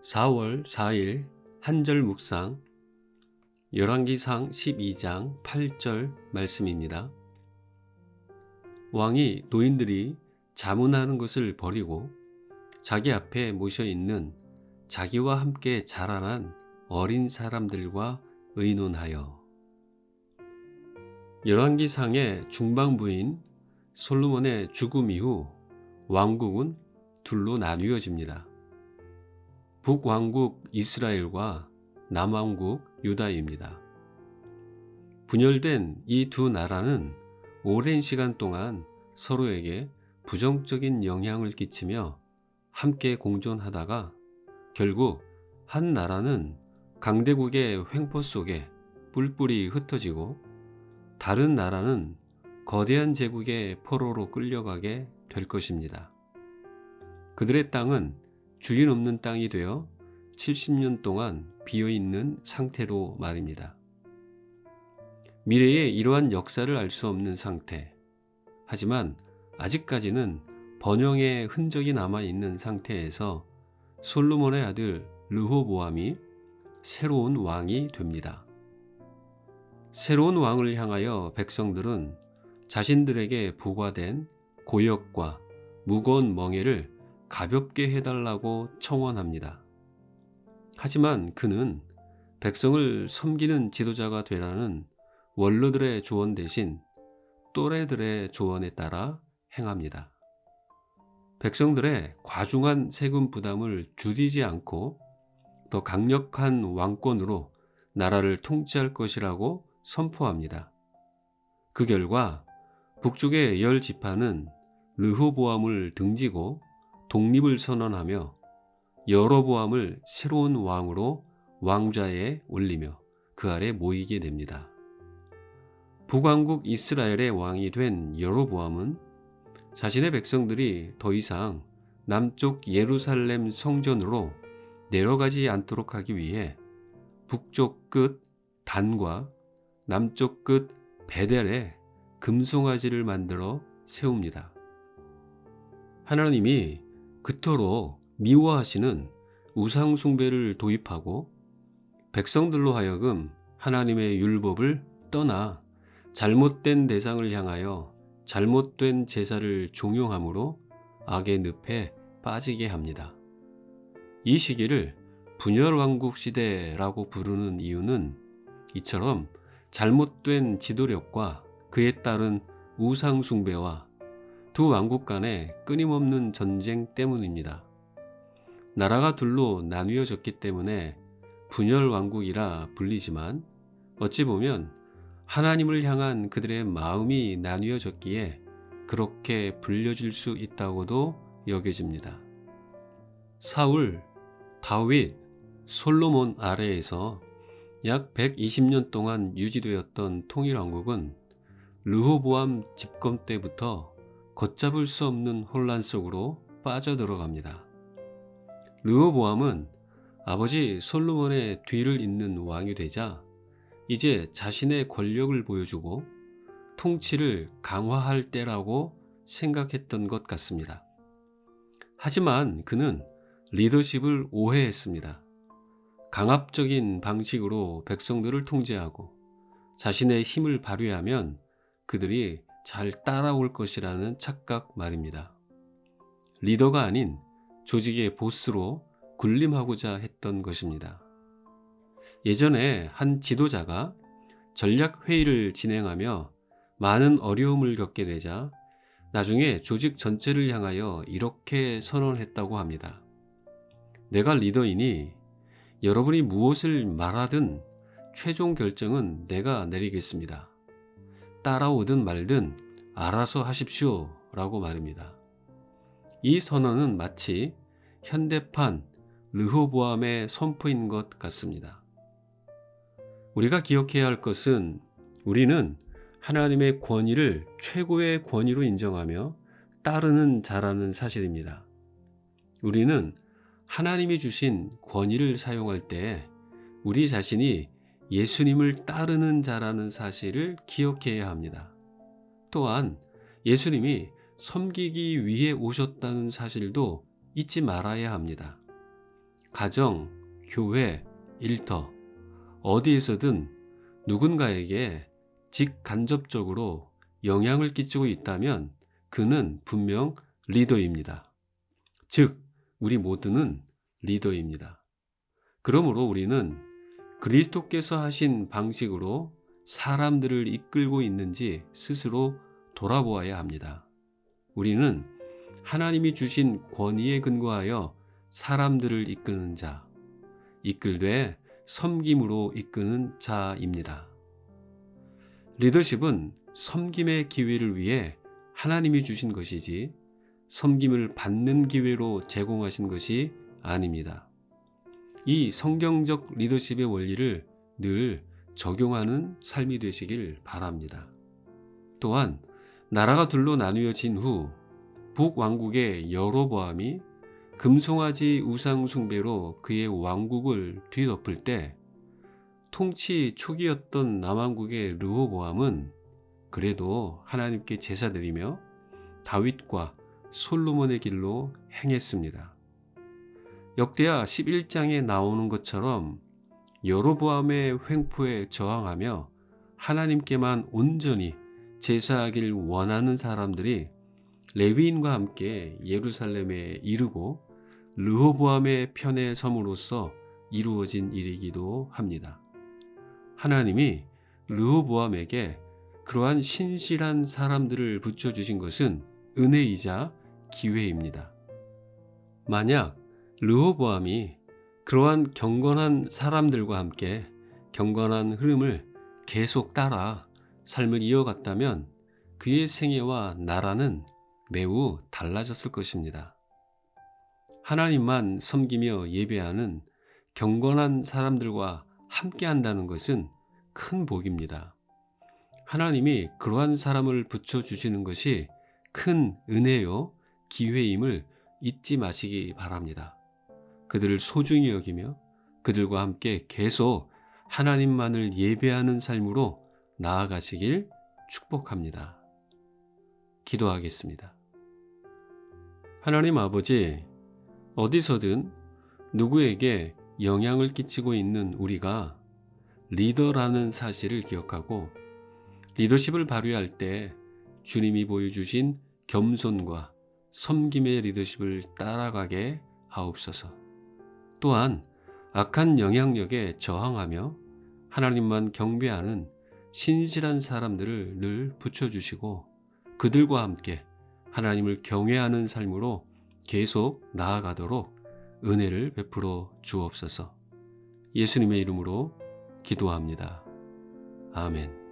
4월 4일 한절 묵상 열왕기상 12장 8절 말씀입니다. 왕이 노인들이 자문하는 것을 버리고 자기 앞에 모셔 있는 자기와 함께 자라난 어린 사람들과 의논하여. 열왕기상의 중반부인 솔로몬의 죽음 이후 왕국은 둘로 나뉘어집니다. 북왕국 이스라엘과 남왕국 유다입니다. 분열된 이 두 나라는 오랜 시간 동안 서로에게 부정적인 영향을 끼치며 함께 공존하다가 결국 한 나라는 강대국의 횡포 속에 뿔뿔이 흩어지고 다른 나라는 거대한 제국의 포로로 끌려가게 될 것입니다. 그들의 땅은 주인 없는 땅이 되어 70년 동안 비어있는 상태로 말입니다. 미래의 이러한 역사를 알 수 없는 상태. 하지만 아직까지는 번영의 흔적이 남아있는 상태에서 솔로몬의 아들 르호보암이 새로운 왕이 됩니다. 새로운 왕을 향하여 백성들은 자신들에게 부과된 고역과 무거운 멍에를 가볍게 해달라고 청원합니다. 하지만 그는 백성을 섬기는 지도자가 되라는 원로들의 조언 대신 또래들의 조언에 따라 행합니다. 백성들의 과중한 세금 부담을 줄이지 않고 더 강력한 왕권으로 나라를 통치할 것이라고 선포합니다. 그 결과 북쪽의 10지파는 르호보암을 등지고 독립을 선언하며 여로보암을 새로운 왕으로 왕좌에 올리며 그 아래 모이게 됩니다. 북왕국 이스라엘의 왕이 된 여로보암은 자신의 백성들이 더 이상 남쪽 예루살렘 성전으로 내려가지 않도록 하기 위해 북쪽 끝 단과 남쪽 끝 베델에 금송아지를 만들어 세웁니다. 하나님이 그토록 미워하시는 우상 숭배를 도입하고 백성들로 하여금 하나님의 율법을 떠나 잘못된 대상을 향하여 잘못된 제사를 종용함으로 악의 늪에 빠지게 합니다. 이 시기를 분열왕국 시대라고 부르는 이유는 이처럼 잘못된 지도력과 그에 따른 우상 숭배와 두 왕국 간의 끊임없는 전쟁 때문입니다. 나라가 둘로 나뉘어졌기 때문에 분열왕국이라 불리지만 어찌 보면 하나님을 향한 그들의 마음이 나뉘어졌기에 그렇게 불려질 수 있다고도 여겨집니다. 사울, 다윗, 솔로몬 아래에서 약 120년 동안 유지되었던 통일왕국은 르호보암 집권 때부터 걷잡을 수 없는 혼란 속으로 빠져들어갑니다. 르호보암은 아버지 솔로몬의 뒤를 잇는 왕이 되자 이제 자신의 권력을 보여주고 통치를 강화할 때라고 생각했던 것 같습니다. 하지만 그는 리더십을 오해했습니다. 강압적인 방식으로 백성들을 통제하고 자신의 힘을 발휘하면 그들이 잘 따라올 것이라는 착각 말입니다. 리더가 아닌 조직의 보스로 군림하고자 했던 것입니다. 예전에 한 지도자가 전략회의를 진행하며 많은 어려움을 겪게 되자 나중에 조직 전체를 향하여 이렇게 선언했다고 합니다. 내가 리더이니 여러분이 무엇을 말하든 최종 결정은 내가 내리겠습니다. 따라오든 말든 알아서 하십시오 라고 말입니다. 이 선언은 마치 현대판 르호보암의 선포인 것 같습니다. 우리가 기억해야 할 것은 우리는 하나님의 권위를 최고의 권위로 인정하며 따르는 자라는 사실입니다. 우리는 하나님이 주신 권위를 사용할 때 우리 자신이 예수님을 따르는 자라는 사실을 기억해야 합니다. 또한 예수님이 섬기기 위해 오셨다는 사실도 잊지 말아야 합니다. 가정, 교회, 일터, 어디에서든 누군가에게 직간접적으로 영향을 끼치고 있다면 그는 분명 리더입니다. 즉, 우리 모두는 리더입니다. 그러므로 우리는 그리스도께서 하신 방식으로 사람들을 이끌고 있는지 스스로 돌아보아야 합니다. 우리는 하나님이 주신 권위에 근거하여 사람들을 이끄는 자, 이끌되 섬김으로 이끄는 자입니다. 리더십은 섬김의 기회를 위해 하나님이 주신 것이지 섬김을 받는 기회로 제공하신 것이 아닙니다. 이 성경적 리더십의 원리를 늘 적용하는 삶이 되시길 바랍니다. 또한 나라가 둘로 나누어진 후 북왕국의 여로보암이 금송아지 우상 숭배로 그의 왕국을 뒤덮을 때 통치 초기였던 남왕국의 르호보암은 그래도 하나님께 제사드리며 다윗과 솔로몬의 길로 행했습니다. 역대하 11장에 나오는 것처럼 여로보암의 횡포에 저항하며 하나님께만 온전히 제사하길 원하는 사람들이 레위인과 함께 예루살렘에 이르고 르호보암의 편에 섬으로써 이루어진 일이기도 합니다. 하나님이 르호보암에게 그러한 신실한 사람들을 붙여주신 것은 은혜이자 기회입니다. 만약 르호보암이 그러한 경건한 사람들과 함께 경건한 흐름을 계속 따라 삶을 이어갔다면 그의 생애와 나라는 매우 달라졌을 것입니다. 하나님만 섬기며 예배하는 경건한 사람들과 함께 한다는 것은 큰 복입니다. 하나님이 그러한 사람을 붙여주시는 것이 큰 은혜요, 기회임을 잊지 마시기 바랍니다. 그들을 소중히 여기며 그들과 함께 계속 하나님만을 예배하는 삶으로 나아가시길 축복합니다. 기도하겠습니다. 하나님 아버지, 어디서든 누구에게 영향을 끼치고 있는 우리가 리더라는 사실을 기억하고 리더십을 발휘할 때 주님이 보여주신 겸손과 섬김의 리더십을 따라가게 하옵소서. 또한 악한 영향력에 저항하며 하나님만 경배하는 신실한 사람들을 늘 붙여주시고 그들과 함께 하나님을 경외하는 삶으로 계속 나아가도록 은혜를 베풀어 주옵소서. 예수님의 이름으로 기도합니다. 아멘.